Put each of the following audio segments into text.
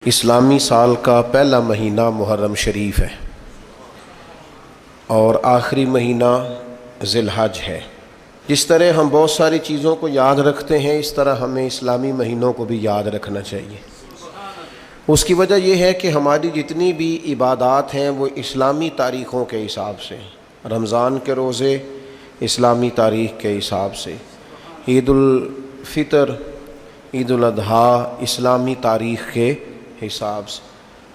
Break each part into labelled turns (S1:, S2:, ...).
S1: اسلامی سال کا پہلا مہینہ محرم شریف ہے اور آخری مہینہ ذی الحج ہے۔ جس طرح ہم بہت ساری چیزوں کو یاد رکھتے ہیں، اس طرح ہمیں اسلامی مہینوں کو بھی یاد رکھنا چاہیے۔ اس کی وجہ یہ ہے کہ ہماری جتنی بھی عبادات ہیں وہ اسلامی تاریخوں کے حساب سے، رمضان کے روزے اسلامی تاریخ کے حساب سے، عید الفطر، عید الاضحیٰ اسلامی تاریخ کے حساب سے،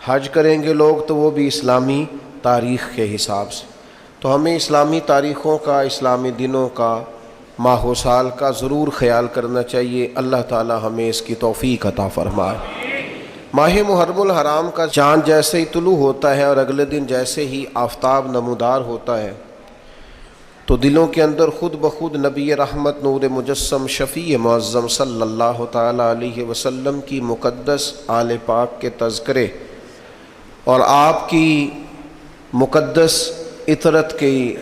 S1: حج کریں گے لوگ تو وہ بھی اسلامی تاریخ کے حساب سے۔ تو ہمیں اسلامی تاریخوں کا، اسلامی دنوں کا، ماہ و سال کا ضرور خیال کرنا چاہیے۔ اللہ تعالی ہمیں اس کی توفیق عطا فرمائے۔ ماہ محرم الحرام کا چاند جیسے ہی طلوع ہوتا ہے اور اگلے دن جیسے ہی آفتاب نمودار ہوتا ہے تو دلوں کے اندر خود بخود نبی رحمت نور مجسم شفیع معظم صلی اللہ تعالی علیہ وسلم کی مقدس آل پاک کے تذکرے اور آپ کی مقدس عطرت کی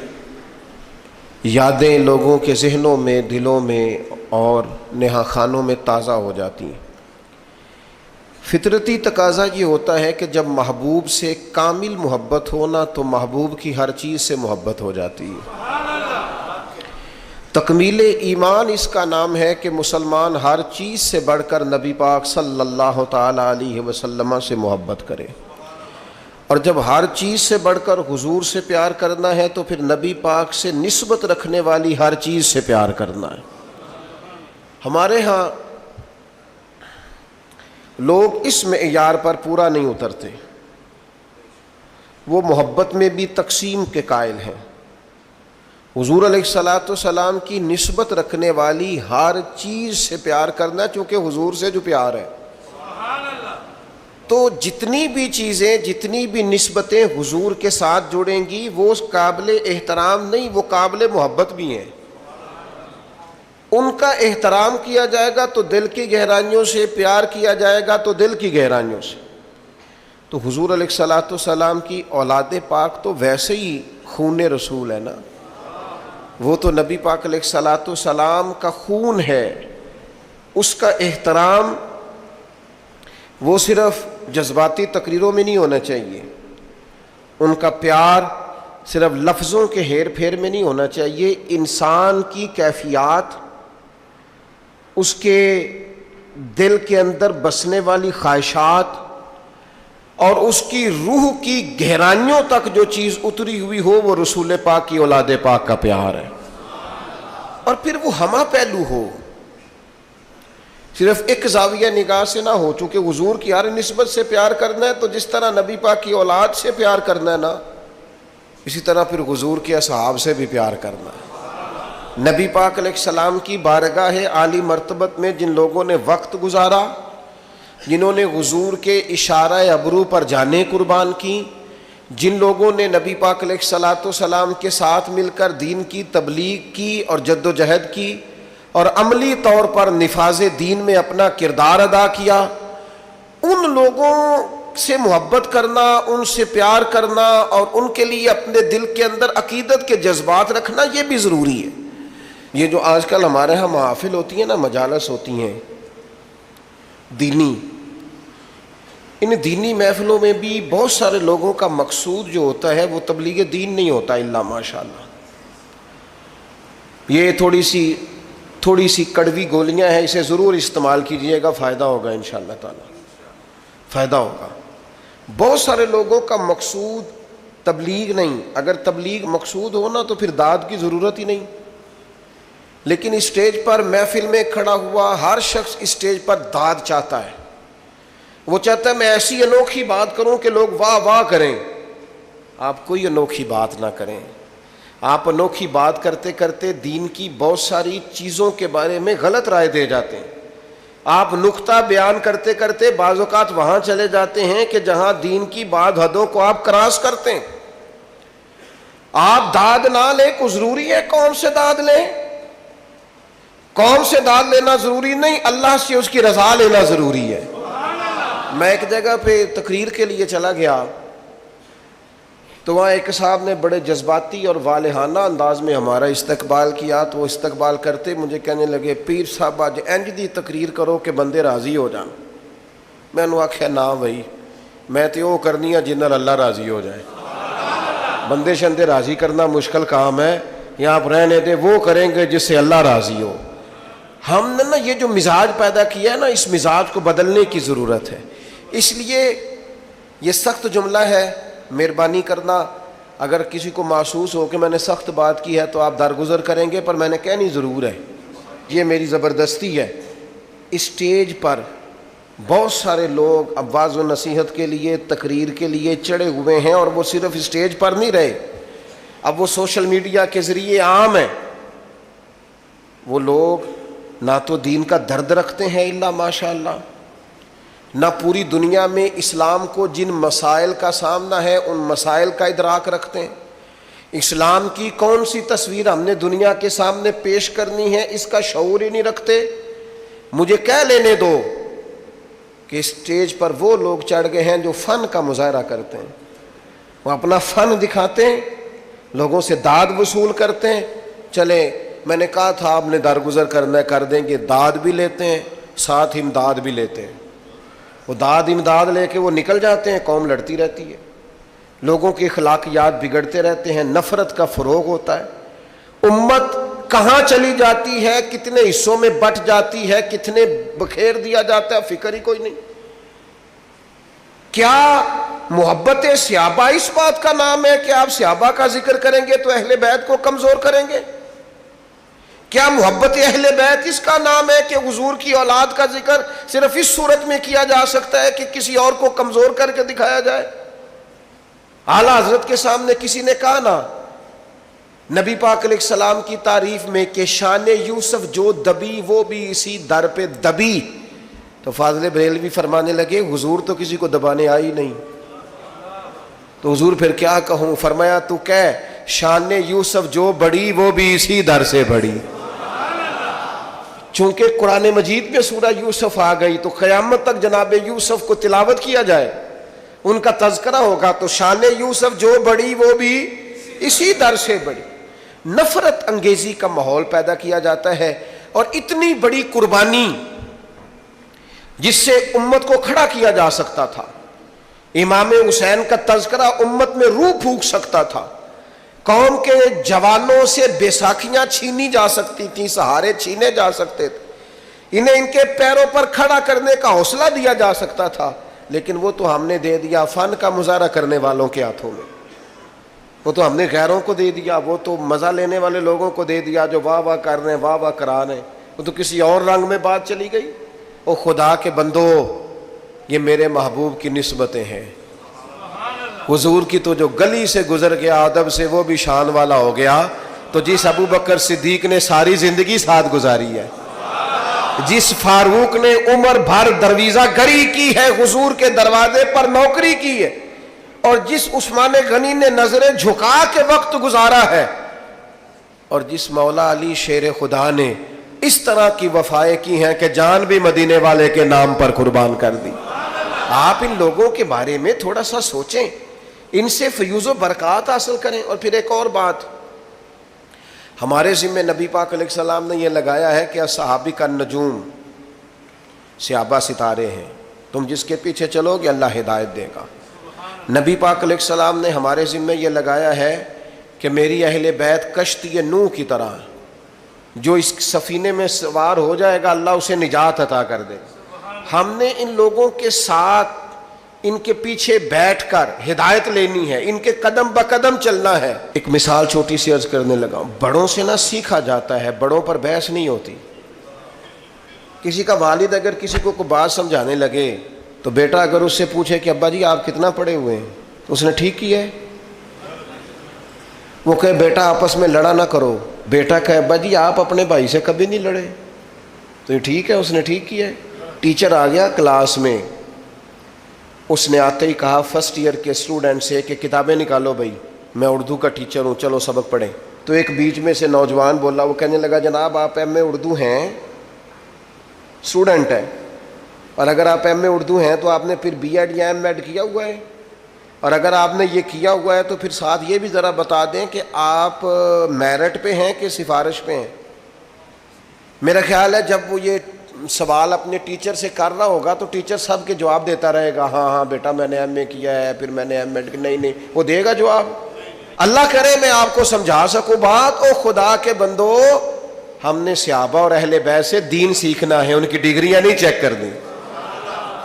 S1: یادیں لوگوں کے ذہنوں میں، دلوں میں اور نہا خانوں میں تازہ ہو جاتی ہیں۔ فطرتی تقاضا یہ ہوتا ہے کہ جب محبوب سے کامل محبت ہونا تو محبوب کی ہر چیز سے محبت ہو جاتی ہے۔ تکمیل ایمان اس کا نام ہے کہ مسلمان ہر چیز سے بڑھ کر نبی پاک صلی اللہ تعالی علیہ وسلم سے محبت کرے، اور جب ہر چیز سے بڑھ کر حضور سے پیار کرنا ہے تو پھر نبی پاک سے نسبت رکھنے والی ہر چیز سے پیار کرنا ہے۔ ہمارے ہاں لوگ اس معیار پر پورا نہیں اترتے، وہ محبت میں بھی تقسیم کے قائل ہیں۔ حضور علیہ الصلوۃ والسلام کی نسبت رکھنے والی ہر چیز سے پیار کرنا، چونکہ حضور سے جو پیار ہے، تو جتنی بھی چیزیں، جتنی بھی نسبتیں حضور کے ساتھ جڑیں گی وہ قابل احترام نہیں، وہ قابل محبت بھی ہیں۔ ان کا احترام کیا جائے گا تو دل کی گہرائیوں سے، پیار کیا جائے گا تو دل کی گہرائیوں سے۔ تو حضور علیہ الصلوۃ والسلام کی اولاد پاک تو ویسے ہی خون رسول ہے نا، وہ تو نبی پاک علیہ الصلوۃ والسلام کا خون ہے۔ اس کا احترام وہ صرف جذباتی تقریروں میں نہیں ہونا چاہیے، ان کا پیار صرف لفظوں کے ہیر پھیر میں نہیں ہونا چاہیے۔ انسان کی کیفیات، اس کے دل کے اندر بسنے والی خواہشات اور اس کی روح کی گہرائیوں تک جو چیز اتری ہوئی ہو وہ رسول پاک کی اولاد پاک کا پیار ہے، اور پھر وہ ہمہ پہلو ہو، صرف ایک زاویہ نگاہ سے نہ ہو۔ چونکہ حضور کی ہر نسبت سے پیار کرنا ہے تو جس طرح نبی پاک کی اولاد سے پیار کرنا ہے نا، اسی طرح پھر حضور کے اصحاب سے بھی پیار کرنا ہے۔ نبی پاک علیہ السلام کی بارگاہ عالی مرتبت میں جن لوگوں نے وقت گزارا، جنہوں نے حضور کے اشارہ ابرو پر جانیں قربان کی، جن لوگوں نے نبی پاک علیہ الصلوۃ والسلام کے ساتھ مل کر دین کی تبلیغ کی اور جد و جہد کی اور عملی طور پر نفاذ دین میں اپنا کردار ادا کیا، ان لوگوں سے محبت کرنا، ان سے پیار کرنا اور ان کے لیے اپنے دل کے اندر عقیدت کے جذبات رکھنا یہ بھی ضروری ہے۔ یہ جو آج کل ہمارے ہاں محافل ہوتی ہیں نا، مجالس ہوتی ہیں دینی، ان دینی محفلوں میں بھی بہت سارے لوگوں کا مقصود جو ہوتا ہے وہ تبلیغ دین نہیں ہوتا الا ماشاءاللہ۔ یہ تھوڑی سی کڑوی گولیاں ہیں، اسے ضرور استعمال کیجئے گا، فائدہ ہوگا انشاءاللہ تعالی، فائدہ ہوگا۔ بہت سارے لوگوں کا مقصود تبلیغ نہیں، اگر تبلیغ مقصود ہونا تو پھر داد کی ضرورت ہی نہیں۔ لیکن اسٹیج پر محفل میں کھڑا ہوا ہر شخص اسٹیج پر داد چاہتا ہے، وہ چاہتا ہے میں ایسی انوکھی بات کروں کہ لوگ واہ واہ کریں۔ آپ کوئی انوکھی بات نہ کریں، آپ انوکھی بات کرتے کرتے دین کی بہت ساری چیزوں کے بارے میں غلط رائے دے جاتے ہیں۔ آپ نقطہ بیان کرتے کرتے بعض اوقات وہاں چلے جاتے ہیں کہ جہاں دین کی بعض حدوں کو آپ کراس کرتے ہیں۔ آپ داد نہ لیں، کو ضروری ہے قوم سے داد لیں؟ قوم سے داد لینا ضروری نہیں، اللہ سے اس کی رضا لینا ضروری ہے۔ میں ایک جگہ پہ تقریر کے لیے چلا گیا تو وہاں ایک صاحب نے بڑے جذباتی اور والہانہ انداز میں ہمارا استقبال کیا، تو وہ استقبال کرتے مجھے کہنے لگے، پیر صاحب آج انج دی تقریر کرو کہ بندے راضی ہو جان۔ میں نے آخیا نہ بھائی میں تو وہ کرنی ہے جن نال اللہ راضی ہو جائے. بندے شندے راضی کرنا مشکل کام ہے, یا آپ رہنے دے, وہ کریں گے جس سے اللہ راضی ہو. ہم نے نا یہ جو مزاج پیدا کیا ہے نا, اس مزاج کو بدلنے کی ضرورت ہے. اس لیے یہ سخت جملہ ہے, مہربانی کرنا اگر کسی کو محسوس ہو کہ میں نے سخت بات کی ہے تو آپ درگزر کریں گے, پر میں نے کہنی ضرور ہے, یہ میری زبردستی ہے. اسٹیج پر بہت سارے لوگ اب واعظ و نصیحت کے لیے, تقریر کے لیے چڑھے ہوئے ہیں, اور وہ صرف اسٹیج پر نہیں رہے, اب وہ سوشل میڈیا کے ذریعے عام ہیں. وہ لوگ نہ تو دین کا درد رکھتے ہیں الا ماشاء اللہ, نہ پوری دنیا میں اسلام کو جن مسائل کا سامنا ہے ان مسائل کا ادراک رکھتے ہیں. اسلام کی کون سی تصویر ہم نے دنیا کے سامنے پیش کرنی ہے اس کا شعور ہی نہیں رکھتے. مجھے کہہ لینے دو کہ اسٹیج پر وہ لوگ چڑھ گئے ہیں جو فن کا مظاہرہ کرتے ہیں, وہ اپنا فن دکھاتے ہیں, لوگوں سے داد وصول کرتے ہیں. چلے میں نے کہا تھا آپ نے درگزر کرنا ہے, کر دیں گے. داد بھی لیتے ہیں, ساتھ امداد بھی لیتے ہیں. وہ داد امداد لے کے وہ نکل جاتے ہیں, قوم لڑتی رہتی ہے, لوگوں کے اخلاقیات بگڑتے رہتے ہیں, نفرت کا فروغ ہوتا ہے. امت کہاں چلی جاتی ہے, کتنے حصوں میں بٹ جاتی ہے, کتنے بکھیر دیا جاتا ہے, فکر ہی کوئی نہیں. کیا محبت صحابہ اس بات کا نام ہے کہ آپ صحابہ کا ذکر کریں گے تو اہل بیت کو کمزور کریں گے؟ کیا محبت اہل بیت اس کا نام ہے کہ حضور کی اولاد کا ذکر صرف اس صورت میں کیا جا سکتا ہے کہ کسی اور کو کمزور کر کے دکھایا جائے؟ اعلیٰ حضرت کے سامنے کسی نے کہا نا نبی پاک علیہ السلام کی تعریف میں کہ شان یوسف جو دبی وہ بھی اسی در پہ دبی, تو فاضل بریلوی فرمانے لگے حضور تو کسی کو دبانے آئی نہیں, تو حضور پھر کیا کہوں؟ فرمایا تو کہہ شان یوسف جو بڑی وہ بھی اسی در سے بڑی. چونکہ قرآن مجید میں سورہ یوسف آ گئی تو قیامت تک جناب یوسف کو تلاوت کیا جائے, ان کا تذکرہ ہوگا, تو شان یوسف جو بڑی وہ بھی اسی در سے بڑی. نفرت انگیزی کا ماحول پیدا کیا جاتا ہے, اور اتنی بڑی قربانی جس سے امت کو کھڑا کیا جا سکتا تھا. امام حسین کا تذکرہ امت میں روح پھونک سکتا تھا, قوم کے جوانوں سے بیساکھیاں چھینی جا سکتی تھیں, سہارے چھینے جا سکتے تھے, انہیں ان کے پیروں پر کھڑا کرنے کا حوصلہ دیا جا سکتا تھا, لیکن وہ تو ہم نے دے دیا فن کا مظاہرہ کرنے والوں کے ہاتھوں میں, وہ تو ہم نے غیروں کو دے دیا, وہ تو مزہ لینے والے لوگوں کو دے دیا جو واہ واہ کر رہے ہیں, واہ واہ کرا رہے ہیں, وہ تو کسی اور رنگ میں بات چلی گئی. او خدا کے بندو, یہ میرے محبوب کی نسبتیں ہیں. حضور کی تو جو گلی سے گزر گیا ادب سے وہ بھی شان والا ہو گیا, تو جس ابو بکر صدیق نے ساری زندگی ساتھ گزاری ہے, جس فاروق نے عمر بھر درویزہ گری کی ہے, حضور کے دروازے پر نوکری کی ہے, اور جس عثمان غنی نے نظریں جھکا کے وقت گزارا ہے, اور جس مولا علی شیر خدا نے اس طرح کی وفائیں کی ہیں کہ جان بھی مدینے والے کے نام پر قربان کر دی. آپ ان لوگوں کے بارے میں تھوڑا سا سوچیں, ان سے فیوز و برکات حاصل کریں. اور پھر ایک اور بات, ہمارے ذمہ نبی پاک علیہ السلام نے یہ لگایا ہے کہ صحابی کا نجوم, صحابہ ستارے ہیں, تم جس کے پیچھے چلو گے اللہ ہدایت دے گا. نبی پاک علیہ السلام نے ہمارے ذمہ یہ لگایا ہے کہ میری اہل بیت کشتی نوح کی طرح, جو اس سفینے میں سوار ہو جائے گا اللہ اسے نجات عطا کر دے. ہم نے ان لوگوں کے ساتھ ان کے پیچھے بیٹھ کر ہدایت لینی ہے, ان کے قدم بقدم چلنا ہے. ایک مثال چھوٹی سی عرض کرنے لگا, بڑوں سے نہ سیکھا جاتا ہے, بڑوں پر بحث نہیں ہوتی. کسی کا والد اگر کسی کو کوئی بات سمجھانے لگے تو بیٹا اگر اس سے پوچھے کہ ابا جی آپ کتنا پڑھے ہوئے ہیں, تو اس نے ٹھیک کیا ہے. وہ کہے بیٹا آپس میں لڑا نہ کرو, بیٹا کہے ابا جی آپ اپنے بھائی سے کبھی نہیں لڑے, تو یہ ٹھیک ہے, اس نے ٹھیک کیا ہے. ٹیچر آ گیا کلاس میں, اس نے آتے ہی کہا فرسٹ ایئر کے اسٹوڈنٹ سے کہ کتابیں نکالو بھائی, میں اردو کا ٹیچر ہوں, چلو سبق پڑھیں. تو ایک بیچ میں سے نوجوان بولا, وہ کہنے لگا جناب آپ ایم اے اردو ہیں, اسٹوڈنٹ ہیں, اور اگر آپ ایم اے اردو ہیں تو آپ نے پھر بی ایڈ یا ایم ایڈ کیا ہوا ہے, اور اگر آپ نے یہ کیا ہوا ہے تو پھر ساتھ یہ بھی ذرا بتا دیں کہ آپ میرٹ پہ ہیں کہ سفارش پہ ہیں. میرا خیال ہے جب وہ یہ سوال اپنے ٹیچر سے کر رہا ہوگا تو ٹیچر سب کے جواب دیتا رہے گا، ہاں ہاں بیٹا میں نے ایم اے کیا ہے، پھر میں نے ایم ایڈ، نہیں وہ دے گا جواب؟ اللہ کرے میں آپ کو سمجھا سکوں بات۔ او خدا کے بندو، ہم نے صحابہ اور اہل بیت سے دین سیکھنا ہے، ان کی ڈگریاں نہیں چیک کرنی،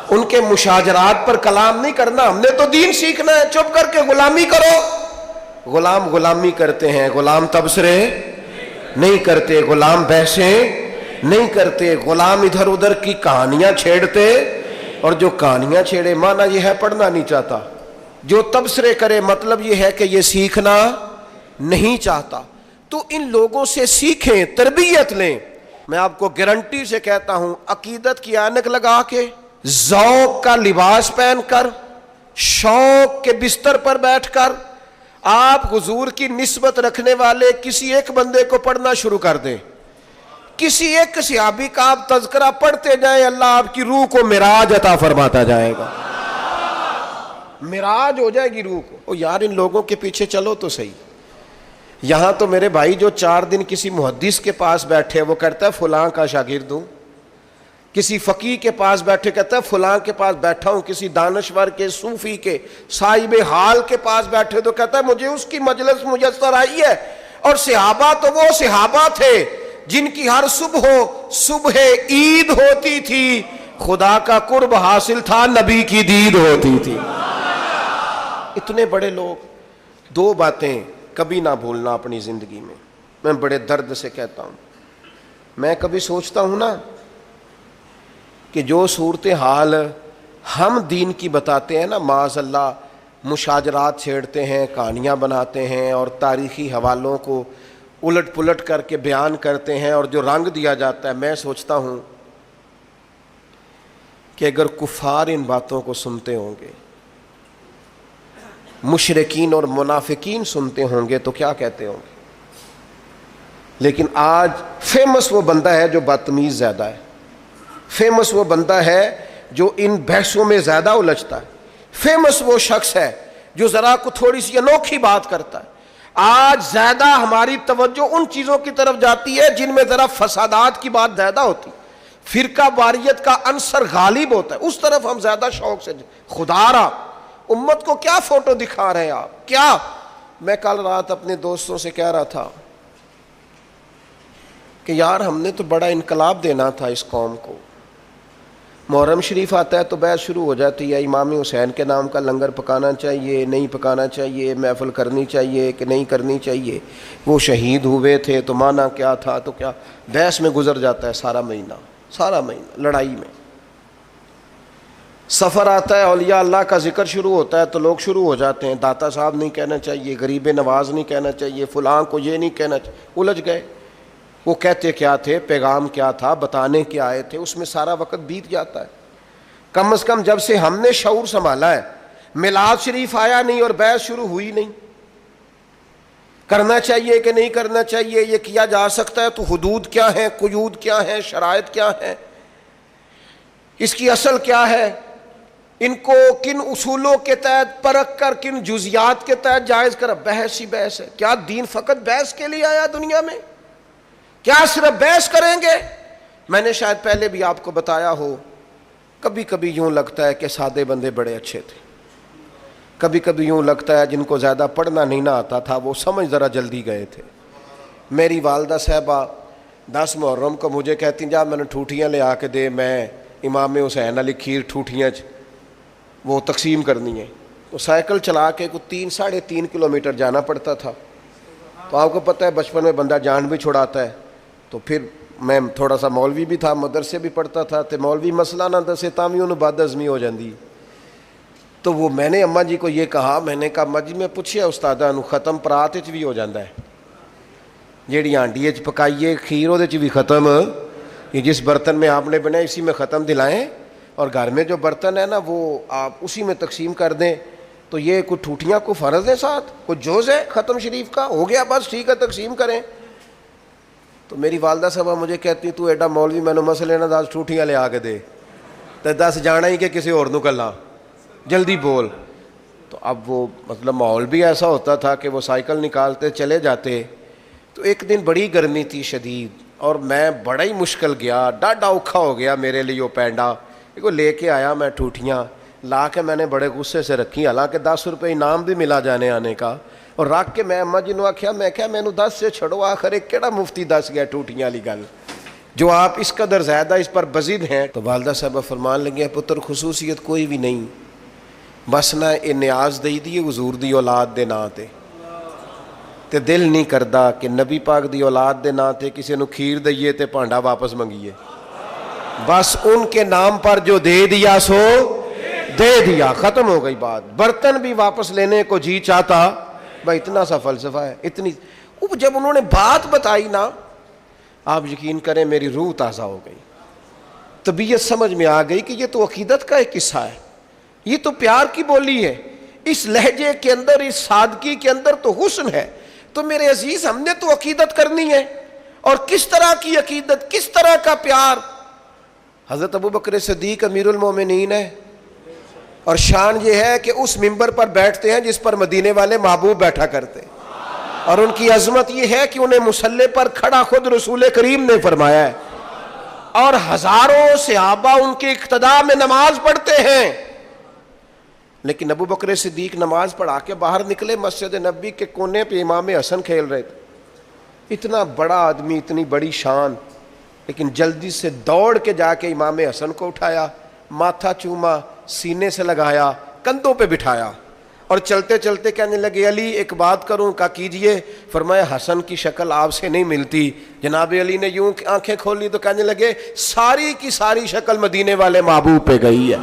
S1: ان کے مشاجرات پر کلام نہیں کرنا، ہم نے تو دین سیکھنا ہے۔ چپ کر کے غلامی کرو۔ غلام غلامی کرتے ہیں، غلام تبصرے نہیں کرتے، غلام بحثیں نہیں کرتے، غلام ادھر ادھر کی کہانیاں چھیڑتے، اور جو کہانیاں چھیڑے مانا یہ ہے پڑھنا نہیں چاہتا، جو تبصرے کرے مطلب یہ ہے کہ یہ سیکھنا نہیں چاہتا۔ تو ان لوگوں سے سیکھیں، تربیت لیں۔ میں آپ کو گارنٹی سے کہتا ہوں، عقیدت کی اینک لگا کے، ذوق کا لباس پہن کر، شوق کے بستر پر بیٹھ کر آپ حضور کی نسبت رکھنے والے کسی ایک بندے کو پڑھنا شروع کر دیں، کسی ایک صحابی کا آپ تذکرہ پڑھتے جائیں، اللہ آپ کی روح کو معراج عطا فرماتا جائے گا، معراج ہو جائے گی روح کو۔ او یار ان لوگوں کے پیچھے چلو تو صحیح۔ یہاں تو میرے بھائی جو 4 دن کسی محدث کے پاس بیٹھے، وہ کہتا ہے فلاں کا شاگرد ہوں، کسی فقیہ کے پاس بیٹھے کہتا ہے فلاں کے پاس بیٹھا ہوں، کسی دانشور کے، صوفی کے، صاحب حال کے پاس بیٹھے تو کہتا ہے مجھے اس کی مجلس میسر آئی ہے۔ اور صحابہ تو وہ صحابہ تھے جن کی ہر صبح عید ہوتی تھی، خدا کا قرب حاصل تھا، نبی کی دید ہوتی تھی۔ اتنے بڑے لوگ۔ 2 باتیں کبھی نہ بھولنا اپنی زندگی میں، میں بڑے درد سے کہتا ہوں۔ میں کبھی سوچتا ہوں نا کہ جو صورتحال ہم دین کی بتاتے ہیں نا، معاذ اللہ مشاجرات چھیڑتے ہیں، کہانیاں بناتے ہیں اور تاریخی حوالوں کو الٹ پلٹ کر کے بیان کرتے ہیں، اور جو رنگ دیا جاتا ہے، میں سوچتا ہوں کہ اگر کفار ان باتوں کو سنتے ہوں گے، مشرکین اور منافقین سنتے ہوں گے تو کیا کہتے ہوں گے۔ لیکن آج فیمس وہ بندہ ہے جو بدتمیز زیادہ ہے، فیمس وہ بندہ ہے جو ان بحثوں میں زیادہ الجھتا ہے، فیمس وہ شخص ہے جو ذرا کو تھوڑی سی انوکھی بات کرتا ہے۔ آج زیادہ ہماری توجہ ان چیزوں کی طرف جاتی ہے جن میں ذرا فسادات کی بات زیادہ ہوتی، فرقہ واریت کا عنصر غالب ہوتا ہے، اس طرف ہم زیادہ شوق سے۔ خدا را امت کو کیا فوٹو دکھا رہے ہیں آپ؟ کیا؟ میں کل رات اپنے دوستوں سے کہہ رہا تھا کہ یار ہم نے تو بڑا انقلاب دینا تھا اس قوم کو۔ محرم شریف آتا ہے تو بحث شروع ہو جاتی ہے، امام حسین کے نام کا لنگر پکانا چاہیے، نہیں پکانا چاہیے، محفل کرنی چاہیے کہ نہیں کرنی چاہیے، وہ شہید ہوئے تھے تو مانا کیا تھا، تو کیا بحث میں گزر جاتا ہے سارا مہینہ لڑائی میں۔ سفر آتا ہے، اولیاء اللہ کا ذکر شروع ہوتا ہے تو لوگ شروع ہو جاتے ہیں، داتا صاحب نہیں کہنا چاہیے، غریب نواز نہیں کہنا چاہیے، فلاں کو یہ نہیں کہنا چاہیے، الجھ گئے۔ وہ کہتے کیا تھے، پیغام کیا تھا، بتانے کیا آئے تھے، اس میں سارا وقت بیت جاتا ہے۔ کم از کم جب سے ہم نے شعور سنبھالا ہے، میلاد شریف آیا نہیں اور بحث شروع ہوئی نہیں، کرنا چاہیے کہ نہیں کرنا چاہیے، یہ کیا جا سکتا ہے تو حدود کیا ہیں، قیود کیا ہیں، شرائط کیا ہیں، اس کی اصل کیا ہے، ان کو کن اصولوں کے تحت پرکھ کر کن جزیات کے تحت جائز کر، بحث ہی بحث ہے۔ کیا دین فقط بحث کے لیے آیا دنیا میں؟ کیا صرف بحث کریں گے؟ میں نے شاید پہلے بھی آپ کو بتایا ہو، کبھی کبھی یوں لگتا ہے کہ سادے بندے بڑے اچھے تھے، کبھی کبھی یوں لگتا ہے جن کو زیادہ پڑھنا نہیں نہ آتا تھا وہ سمجھ ذرا جلدی گئے تھے۔ میری والدہ صاحبہ 10 محرم کو مجھے کہتی جا میں نے ٹھوٹیاں لے آ کے دے، میں امام حسین علی کھیر ٹھوٹیاں وہ تقسیم کرنی ہے، تو سائیکل چلا کے کو 3-3.5 کلومیٹر جانا پڑتا تھا۔ تو آپ کو پتہ ہے بچپن میں بندہ جان بھی چھڑاتا ہے، تو پھر میں تھوڑا سا مولوی بھی تھا، مدرسے بھی پڑھتا تھا، تو مولوی مسئلہ نہ دسے تاں بھی انہوں بد ہضمی ہو جاندی۔ تو وہ میں نے اماں جی کو یہ کہا، میں نے کہا اماں جی میں پوچھیا استاداں نو ختم پرات وچ بھی ہو جاندا ہے، جیڑی ہانڈی وچ پکائیے کھیر اودے وچ بھی ختم، یہ جس برتن میں آپ نے بنایا اسی میں ختم دلائیں، اور گھر میں جو برتن ہے نا وہ آپ اسی میں تقسیم کر دیں۔ تو یہ کوئی ٹھوٹیاں کو فرض ہے، ساتھ کوئی جوز ہے ختم شریف کا، ہو گیا بس ٹھیک ہے تقسیم کریں۔ تو میری والدہ صاحبہ مجھے کہتی تو ایڈا مولوی میں نے مسئلے نہ 10 ٹھوٹیاں لے آ کے دے، تو 10 جانا ہی کہ کسی اور نو کلا، جلدی بول۔ تو اب وہ مطلب ماحول بھی ایسا ہوتا تھا کہ وہ سائیکل نکالتے چلے جاتے۔ تو ایک دن بڑی گرمی تھی شدید، اور میں بڑا ہی مشکل گیا, ڈاڈا اوکھا ہو گیا میرے لیے وہ پینڈا کو لے کے آیا میں, ٹوٹیاں لا کے میں نے بڑے غصے سے رکھی, حالانکہ 10 روپے انعام بھی ملا جانے آنے کا, اور رکھ کے میں اما جی نو آخیا, میں کیا مینو 10 سے چھڑو, آخر ایک کیڑا مفتی دس گیا ٹوٹیاں والی گل, جو آپ اس قدر زیادہ اس پر بزد ہیں. تو والدہ صاحبہ فرمان لگے, پتر خصوصیت کوئی بھی نہیں, بس نہ یہ نیاز دئی دی حضور دی اولاد دے نا تے دل نہیں کردا کہ نبی پاک دی اولاد دے نا تے کسی نو کھیر دئیے تے پانڈا واپس منگیے, بس ان کے نام پر جو دے دیا سو دے دیا, ختم ہو گئی بات. برتن بھی واپس لینے کو جی چاہتا, بھائی اتنا سا فلسفہ ہے, اتنی. جب انہوں نے بات بتائی نا, آپ یقین کریں میری روح تازہ ہو گئی, طبیعت سمجھ میں آ گئی کہ یہ تو عقیدت کا ایک قصہ ہے, یہ تو پیار کی بولی ہے, اس لہجے کے اندر, اس سادگی کے اندر تو حسن ہے. تو میرے عزیز ہم نے تو عقیدت کرنی ہے, اور کس طرح کی عقیدت, کس طرح کا پیار. حضرت ابو بکر صدیق امیر المومنین ہے, اور شان یہ ہے کہ اس منبر پر بیٹھتے ہیں جس پر مدینے والے محبوب بیٹھا کرتے, اور ان کی عظمت یہ ہے کہ انہیں مصلی پر کھڑا خود رسول کریم نے فرمایا ہے, اور ہزاروں صحابہ ان کے اقتداء میں نماز پڑھتے ہیں. لیکن ابو بکر صدیق نماز پڑھا کے باہر نکلے, مسجد نبی کے کونے پہ امام حسن کھیل رہے تھے. اتنا بڑا آدمی, اتنی بڑی شان, لیکن جلدی سے دوڑ کے جا کے امام حسن کو اٹھایا, ماتھا چوما, سینے سے لگایا, کندھوں پہ بٹھایا, اور چلتے چلتے کہنے لگے, علی ایک بات کروں, کہا کیجئے. فرمایا حسن کی شکل آپ سے نہیں ملتی. جناب علی نے یوں آنکھیں کھولی تو کہنے لگے, ساری کی ساری شکل مدینے والے محبوب پہ گئی ہے,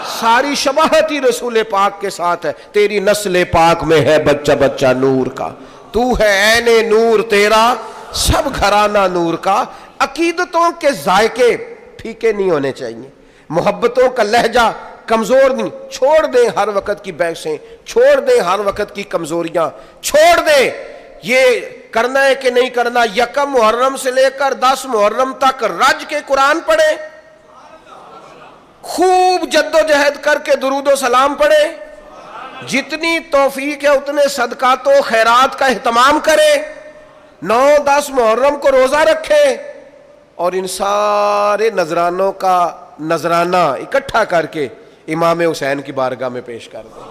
S1: ساری شباہت ہی رسول پاک کے ساتھ ہے. تیری نسل پاک میں ہے بچہ بچہ نور کا, تو ہے عین نور تیرا سب گھرانہ نور کا. عقیدتوں کے ذائقے پھیکے نہیں ہونے چاہیے, محبتوں کا لہجہ کمزور نہیں. چھوڑ دیں ہر وقت کی بحثیں, چھوڑ دیں ہر وقت کی کمزوریاں, چھوڑ دیں یہ کرنا ہے کہ نہیں کرنا. یکم محرم سے لے کر 10 محرم تک رج کے قرآن پڑھیں, خوب جد و جہد کر کے درود و سلام پڑھیں, جتنی توفیق ہے اتنے صدقات و خیرات کا اہتمام کریں, 9-10 محرم کو روزہ رکھیں, اور ان سارے نذرانوں کا نذرانہ اکٹھا کر کے امام حسین کی بارگاہ میں پیش کر دیں,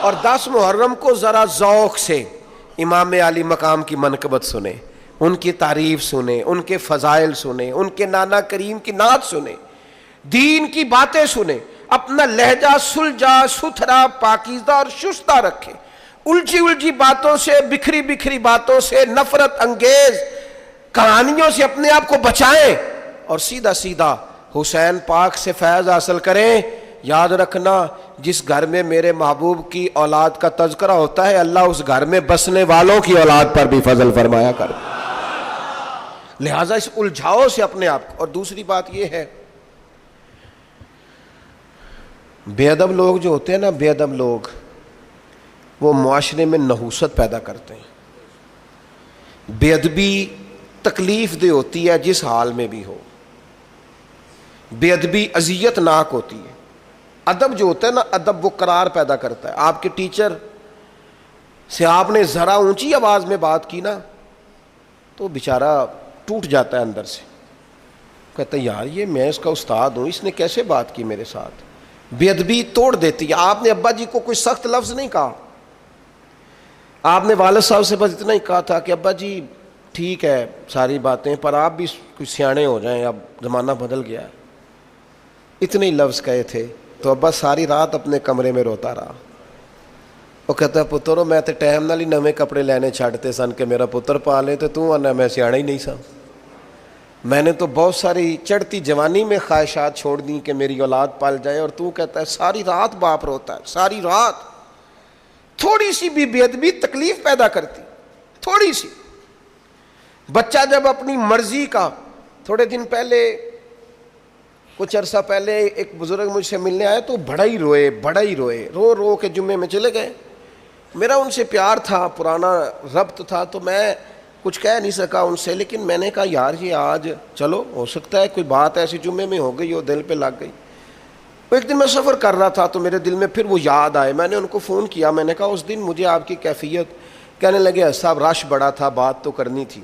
S1: اور 10 محرم کو ذرا ذوق سے امام علی مقام کی منقبت سنیں, ان کی تعریف سنیں, ان کے فضائل سنیں, ان کے نانا کریم کی نعت سنیں, دین کی باتیں سنیں. اپنا لہجہ سلجھا ستھرا پاکیزہ اور شستہ رکھیں. الجھی الجھی باتوں سے, بکھری بکھری باتوں سے, نفرت انگیز کہانیوں سے اپنے آپ کو بچائیں, اور سیدھا سیدھا حسین پاک سے فیض حاصل کریں. یاد رکھنا, جس گھر میں میرے محبوب کی اولاد کا تذکرہ ہوتا ہے, اللہ اس گھر میں بسنے والوں کی اولاد پر بھی فضل فرمایا کر. لہٰذا اس الجھاؤ سے اپنے آپ کو. اور دوسری بات یہ ہے, بے ادب لوگ جو ہوتے ہیں نا, بے ادب لوگ, وہ معاشرے میں نحوست پیدا کرتے ہیں. بے ادبی تکلیف دہ ہوتی ہے جس حال میں بھی ہو, بے ادبی اذیت ناک ہوتی ہے. ادب جو ہوتا ہے نا, ادب وہ قرار پیدا کرتا ہے. آپ کے ٹیچر سے آپ نے ذرا اونچی آواز میں بات کی نا, تو بیچارہ ٹوٹ جاتا ہے اندر سے, کہتا ہے یار یہ میں اس کا استاد ہوں, اس نے کیسے بات کی میرے ساتھ. بے ادبی توڑ دیتی ہے. آپ نے ابا جی کو کوئی سخت لفظ نہیں کہا, آپ نے والد صاحب سے بس اتنا ہی کہا تھا کہ ابا جی ٹھیک ہے ساری باتیں, پر آپ بھی کچھ سیانے ہو جائیں, اب زمانہ بدل گیا ہے. اتنے ہی لفظ کہے تھے, تو ابا ساری رات اپنے کمرے میں روتا رہا. وہ کہتا ہے پترو میں تے ٹائم نال ہی نویں کپڑے لینے چھڈتے سن کہ میرا پتر پالے, تو تو آنا میں سیانا ہی نہیں سا. میں نے تو بہت ساری چڑھتی جوانی میں خواہشات چھوڑ دیں کہ میری اولاد پال جائے, اور تو کہتا ہے ساری رات باپ روتا ہے, ساری رات. تھوڑی سی بھی بے ادبی تکلیف پیدا کرتی, تھوڑی سی. بچہ جب اپنی مرضی کا, تھوڑے دن پہلے, کچھ عرصہ پہلے ایک بزرگ مجھ سے ملنے آئے تو بڑا ہی روئے, رو رو کے جمعے میں چلے گئے. میرا ان سے پیار تھا, پرانا ربط تھا, تو میں کچھ کہہ نہیں سکا ان سے, لیکن میں نے کہا یار یہ آج چلو ہو سکتا ہے کوئی بات ایسی جمعے میں ہو گئی ہو, دل پہ لگ گئی. ایک دن میں سفر کر رہا تھا تو میرے دل میں پھر وہ یاد آئے. میں نے ان کو فون کیا, میں نے کہا اس دن مجھے آپ کی کیفیت. کہنے لگے صاحب رش بڑا تھا, بات تو کرنی تھی.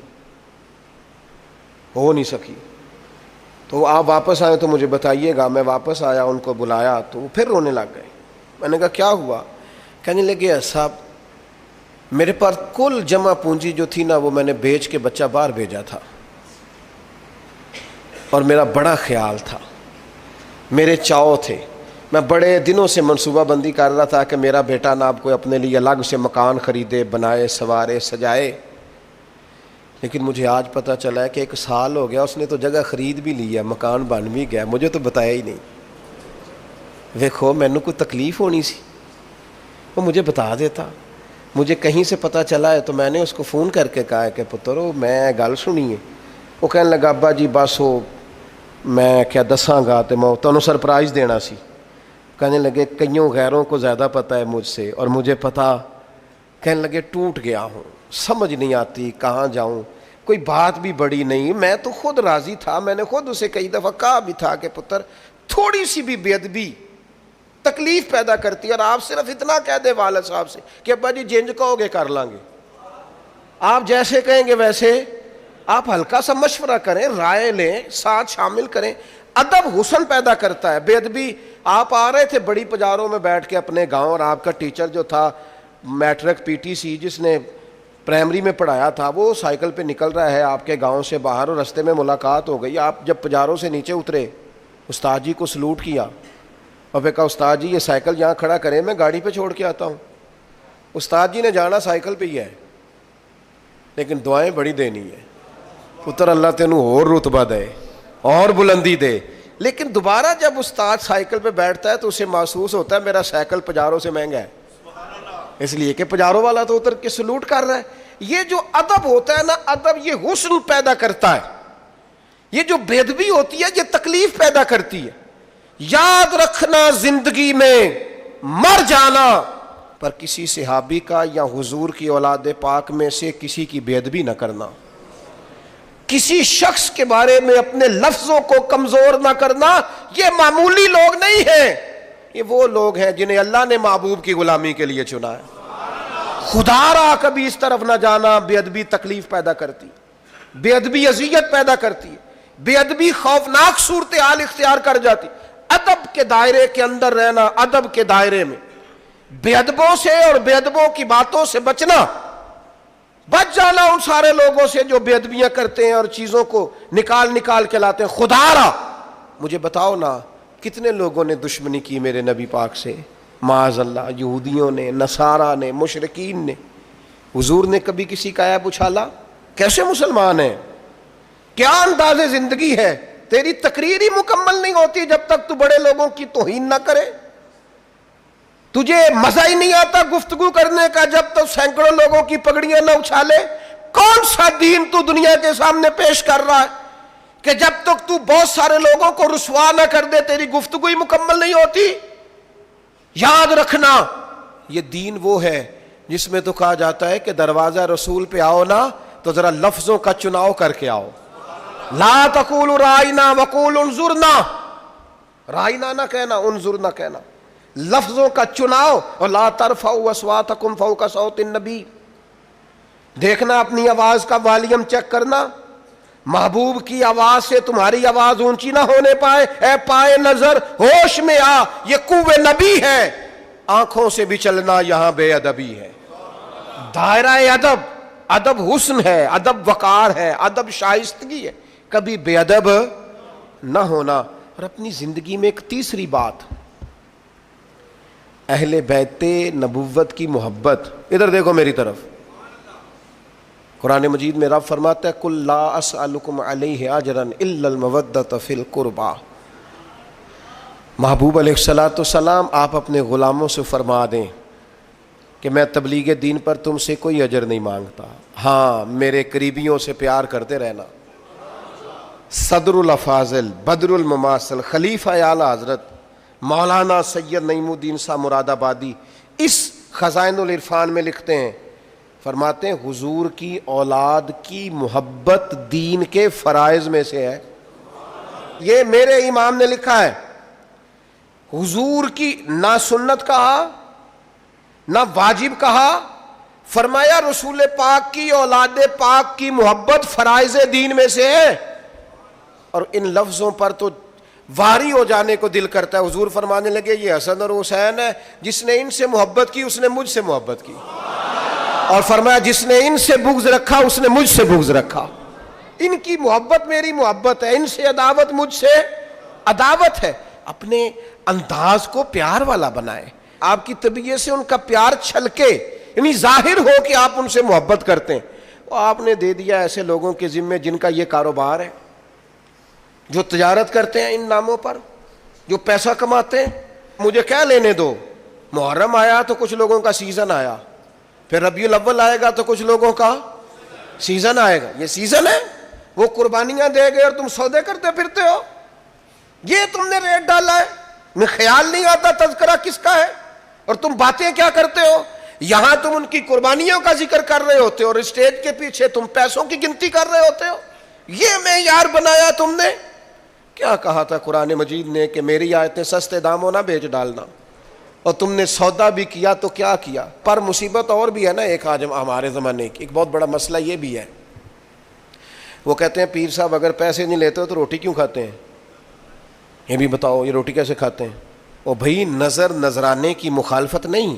S1: ہو نہیں سکی. تو آپ واپس آئے تو مجھے بتائیے گا. میں واپس آیا, ان کو بلایا تو وہ پھر رونے لگ گئے. میں نے کہا کیا ہوا؟ کہنے لگے صاحب میرے پاس کل جمع پونجی جو تھی نا وہ میں نے بیچ کے بچہ باہر بھیجا تھا, اور میرا بڑا خیال تھا, میرے چاؤ تھے, میں بڑے دنوں سے منصوبہ بندی کر رہا تھا کہ میرا بیٹا نا آپ کو اپنے لیے الگ سے مکان خریدے, بنائے, سوارے, سجائے. لیکن مجھے آج پتہ چلا ہے کہ 1 سال ہو گیا, اس نے تو جگہ خرید بھی لی ہے, مکان بن بھی گیا, مجھے تو بتایا ہی نہیں. دیکھو مینوں کوئی تکلیف ہونی سی, وہ مجھے بتا دیتا. مجھے کہیں سے پتہ چلا ہے تو میں نے اس کو فون کر کے کہا کہ پترو میں گل سنی ہے. وہ کہنے لگا ابا جی بس وہ میں کیا دساں گا تو میں تمہیں سرپرائز دینا سی. کہنے لگے کئیوں غیروں کو زیادہ پتہ ہے مجھ سے اور مجھے پتہ. کہنے لگے ٹوٹ گیا ہوں, سمجھ نہیں آتی کہاں جاؤں, کوئی بات بھی بڑی نہیں. میں تو خود راضی تھا, میں نے خود اسے کئی دفعہ کہا بھی تھا کہ پتر تھوڑی سی بھی بے ادبی تکلیف پیدا کرتی ہے, اور آپ صرف اتنا کہہ دے والد صاحب سے کہ ابا جی جنج کہو گے کر لیں گے, آپ جیسے کہیں گے ویسے. آپ ہلکا سا مشورہ کریں, رائے لیں, ساتھ شامل کریں. ادب حسن پیدا کرتا ہے. بے ادبی, آپ آ رہے تھے بڑی پجاروں میں بیٹھ کے اپنے گاؤں, اور آپ کا ٹیچر جو تھا میٹرک PTC جس نے پرائمری میں پڑھایا تھا وہ سائیکل پہ نکل رہا ہے آپ کے گاؤں سے باہر, اور رستے میں ملاقات ہو گئی. آپ جب پجاروں سے نیچے اترے استاد جی کو سلوٹ کیا اور پھر کہا استاد جی یہ سائیکل یہاں کھڑا کریں, میں گاڑی پہ چھوڑ کے آتا ہوں. استاد جی نے جانا سائیکل پہ ہی ہے, لیکن دعائیں بڑی دینی ہے, پتر اللہ تینوں اور رتبہ دے اور بلندی دے. لیکن دوبارہ جب استاد سائیکل پہ بیٹھتا ہے تو اسے محسوس ہوتا ہے میرا سائیکل پجاروں سے مہنگا ہے, اس لیے کہ پجاروں والا تو اتر کے سلوٹ کر رہا ہے. یہ جو ادب ہوتا ہے نا, ادب یہ حسن پیدا کرتا ہے. یہ جو بے ادبی ہوتی ہے یہ تکلیف پیدا کرتی ہے. یاد رکھنا زندگی میں مر جانا, پر کسی صحابی کا یا حضور کی اولاد پاک میں سے کسی کی بے ادبی نہ کرنا, کسی شخص کے بارے میں اپنے لفظوں کو کمزور نہ کرنا. یہ معمولی لوگ نہیں ہیں, یہ وہ لوگ ہیں جنہیں اللہ نے محبوب کی غلامی کے لیے چنا ہے. خدا را کبھی اس طرف نہ جانا. بے ادبی تکلیف پیدا کرتی, بے ادبی اذیت پیدا کرتی ہے, بے ادبی خوفناک صورتحال اختیار کر جاتی. ادب کے دائرے کے اندر رہنا, ادب کے دائرے میں بے ادبوں سے اور بے ادبوں کی باتوں سے بچنا, بچ جانا ان سارے لوگوں سے جو بے ادبیاں کرتے ہیں اور چیزوں کو نکال کے لاتے ہیں. خدا را مجھے بتاؤ نا کتنے لوگوں نے دشمنی کی میرے نبی پاک سے, معاذ اللہ, یہودیوں نے, نصارہ نے, مشرکین نے. حضور نے کبھی کسی کا عیب اچھالا؟ کیسے مسلمان ہیں؟ کیا انداز زندگی ہے؟ تیری تقریر ہی مکمل نہیں ہوتی جب تک تو بڑے لوگوں کی توہین نہ کرے. تجھے مزہ ہی نہیں آتا گفتگو کرنے کا جب تک سینکڑوں لوگوں کی پگڑیاں نہ اچھالے. کون سا دین تو دنیا کے سامنے پیش کر رہا ہے کہ جب تک تو بہت سارے لوگوں کو رسوا نہ کر دے تیری گفتگو ہی مکمل نہیں ہوتی؟ یاد رکھنا یہ دین وہ ہے جس میں تو کہا جاتا ہے کہ دروازہ رسول پہ آؤ نا تو ذرا لفظوں کا چناؤ کر کے آؤ. لا تقولوا رائنا وقولوا انظرنا, رائنا نہ کہنا, انظرنا کہنا. لفظوں کا چناؤ. اور لا ترفعوا اصواتکم فوق صوت النبی, دیکھنا اپنی آواز کا والیوم چیک کرنا, محبوب کی آواز سے تمہاری آواز اونچی نہ ہونے پائے. اے پائے نظر ہوش میں آ, یہ قوے نبی ہے. آنکھوں سے بھی چلنا یہاں بے ادبی ہے. دائرہ ادب, ادب حسن ہے, ادب وقار ہے, ادب شائستگی ہے, کبھی بے ادب نہ ہونا. اور اپنی زندگی میں ایک تیسری بات, اہل بیت نبوت کی محبت. ادھر دیکھو میری طرف, قرآن مجید میں رب فرماتا ہے قل لا اسألکم علیہ اجرا الا المودۃ فی القربى. محبوب علیہ الصلوۃ والسلام آپ اپنے غلاموں سے فرما دیں کہ میں تبلیغ دین پر تم سے کوئی اجر نہیں مانگتا, ہاں میرے قریبیوں سے پیار کرتے رہنا. صدر الافاضل, بدر المماثل, خلیفہ اعلی حضرت مولانا سید نعیم الدین صاحب مراد آبادی اس خزائن العرفان میں لکھتے ہیں, فرماتے ہیں حضور کی اولاد کی محبت دین کے فرائض میں سے ہے. یہ میرے امام نے لکھا ہے. حضور کی نہ سنت کہا نہ واجب کہا, فرمایا رسول پاک کی اولاد پاک کی محبت فرائض دین میں سے ہے. اور ان لفظوں پر تو واری ہو جانے کو دل کرتا ہے۔ حضور فرمانے لگے یہ حسن اور حسین ہے، جس نے ان سے محبت کی اس نے مجھ سے محبت کی، اور فرمایا جس نے ان سے بغض رکھا اس نے مجھ سے بغض رکھا۔ ان کی محبت میری محبت ہے، ان سے عداوت مجھ سے عداوت ہے۔ اپنے انداز کو پیار والا بنائے، آپ کی طبیعت سے ان کا پیار چھلکے، یعنی ظاہر ہو کہ آپ ان سے محبت کرتے ہیں۔ وہ آپ نے دے دیا ایسے لوگوں کے ذمے جن کا یہ کاروبار ہے، جو تجارت کرتے ہیں ان ناموں پر، جو پیسہ کماتے ہیں۔ مجھے کیا لینے دو، محرم آیا تو کچھ لوگوں کا سیزن آیا، پھر ربیع الاول آئے گا تو کچھ لوگوں کا سیزن آئے گا۔ یہ سیزن ہے، وہ قربانیاں دے گئے اور تم سودے کرتے پھرتے ہو، یہ تم نے ریٹ ڈالا ہے، میں خیال نہیں آتا تذکرہ کس کا ہے، اور تم باتیں کیا کرتے ہو۔ یہاں تم ان کی قربانیوں کا ذکر کر رہے ہوتے ہو اور اسٹیج کے پیچھے تم پیسوں کی گنتی کر رہے ہوتے ہو۔ یہ معیار بنایا تم نے۔ کیا کہا تھا قرآن مجید نے کہ میری آیتیں سستے داموں نہ بیچ ڈالنا، اور تم نے سودا بھی کیا تو کیا کیا۔ پر مصیبت اور بھی ہے نا، ایک آج ہمارے زمانے کی ایک بہت بڑا مسئلہ یہ بھی ہے، وہ کہتے ہیں پیر صاحب اگر پیسے نہیں لیتے ہو تو روٹی کیوں کھاتے ہیں؟ یہ بھی بتاؤ یہ روٹی کیسے کھاتے ہیں؟ اور بھائی نظر نذرانے کی مخالفت نہیں،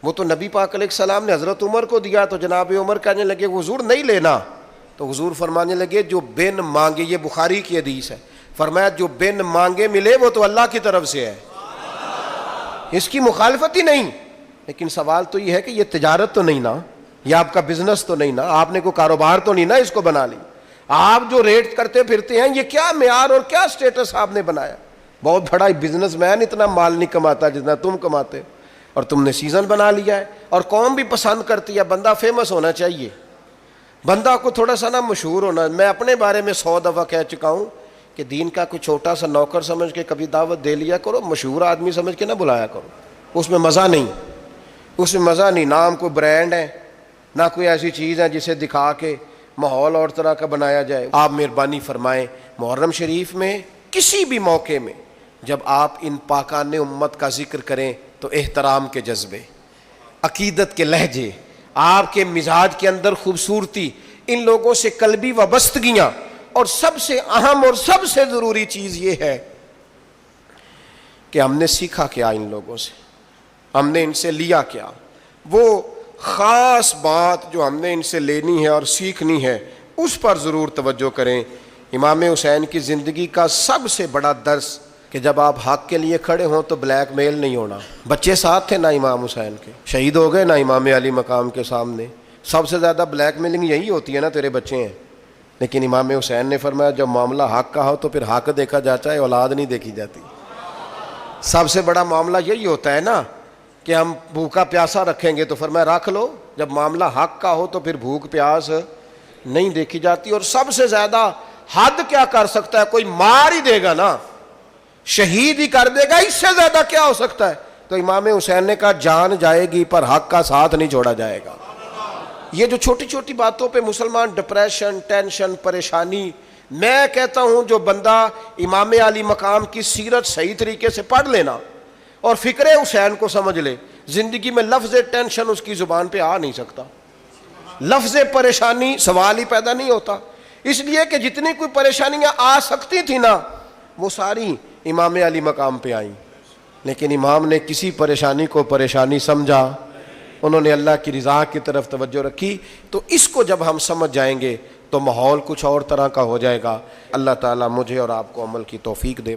S1: وہ تو نبی پاک علیہ السلام نے حضرت عمر کو دیا تو جناب عمر کہنے لگے حضور نہیں لینا، تو حضور فرمانے لگے جو بن مانگے، یہ بخاری کی حدیث ہے، فرمایا جو بن مانگے ملے وہ تو اللہ کی طرف سے ہے، اس کی مخالفت ہی نہیں۔ لیکن سوال تو یہ ہے کہ یہ تجارت تو نہیں نا، یہ آپ کا بزنس تو نہیں نا، آپ نے کوئی کاروبار تو نہیں نا اس کو بنا لی۔ آپ جو ریٹ کرتے پھرتے ہیں یہ کیا معیار اور کیا سٹیٹس آپ نے بنایا؟ بہت بڑا بزنس مین اتنا مال نہیں کماتا جتنا تم کماتے، اور تم نے سیزن بنا لیا ہے، اور قوم بھی پسند کرتی ہے۔ بندہ فیمس ہونا چاہیے، بندہ کو تھوڑا سا نا مشہور ہونا۔ میں اپنے بارے میں 100 دفعہ کہہ چکا ہوں کہ دین کا کوئی چھوٹا سا نوکر سمجھ کے کبھی دعوت دے لیا کرو، مشہور آدمی سمجھ کے نہ بلایا کرو، اس میں مزہ نہیں، اس میں مزہ نہیں۔ نام کوئی برانڈ ہے، نہ کوئی ایسی چیز ہے جسے دکھا کے ماحول اور طرح کا بنایا جائے۔ آپ مہربانی فرمائیں محرم شریف میں کسی بھی موقع میں جب آپ ان پاکان امت کا ذکر کریں تو احترام کے جذبے، عقیدت کے لہجے، آپ کے مزاج کے اندر خوبصورتی، ان لوگوں سے قلبی وابستگیاں، اور سب سے اہم اور سب سے ضروری چیز یہ ہے کہ ہم نے سیکھا کیا ان لوگوں سے، ہم نے ان سے لیا کیا۔ وہ خاص بات جو ہم نے ان سے لینی ہے اور سیکھنی ہے اس پر ضرور توجہ کریں۔ امام حسین کی زندگی کا سب سے بڑا درس کہ جب آپ حق کے لیے کھڑے ہوں تو بلیک میل نہیں ہونا۔ بچے ساتھ تھے نا امام حسین کے، شہید ہو گئے نا امام علی مقام کے سامنے، سب سے زیادہ بلیک میلنگ یہی ہوتی ہے نا، تیرے بچے ہیں۔ لیکن امام حسین نے فرمایا جب معاملہ حق کا ہو تو پھر حق دیکھا جاتا ہے، اولاد نہیں دیکھی جاتی۔ سب سے بڑا معاملہ یہی ہوتا ہے نا کہ ہم بھوکا پیاسا رکھیں گے، تو فرمایا رکھ لو، جب معاملہ حق کا ہو تو پھر بھوک پیاس نہیں دیکھی جاتی۔ اور سب سے زیادہ حد کیا کر سکتا ہے؟ کوئی مار ہی دے گا نا، شہید ہی کر دے گا، اس سے زیادہ کیا ہو سکتا ہے؟ تو امام حسین نے کہا جان جائے گی پر حق کا ساتھ نہیں چھوڑا جائے گا۔ یہ جو چھوٹی چھوٹی باتوں پہ مسلمان ڈپریشن، ٹینشن، پریشانی، میں کہتا ہوں جو بندہ امام علی مقام کی سیرت صحیح طریقے سے پڑھ لینا اور فکر حسین کو سمجھ لے، زندگی میں لفظ ٹینشن اس کی زبان پہ آ نہیں سکتا، لفظ پریشانی سوال ہی پیدا نہیں ہوتا۔ اس لیے کہ جتنی کوئی پریشانیاں آ سکتی تھی نا وہ ساری امام علی مقام پہ آئیں، لیکن امام نے کسی پریشانی کو پریشانی سمجھا، انہوں نے اللہ کی رضا کی طرف توجہ رکھی۔ تو اس کو جب ہم سمجھ جائیں گے تو ماحول کچھ اور طرح کا ہو جائے گا۔ اللہ تعالیٰ مجھے اور آپ کو عمل کی توفیق دے۔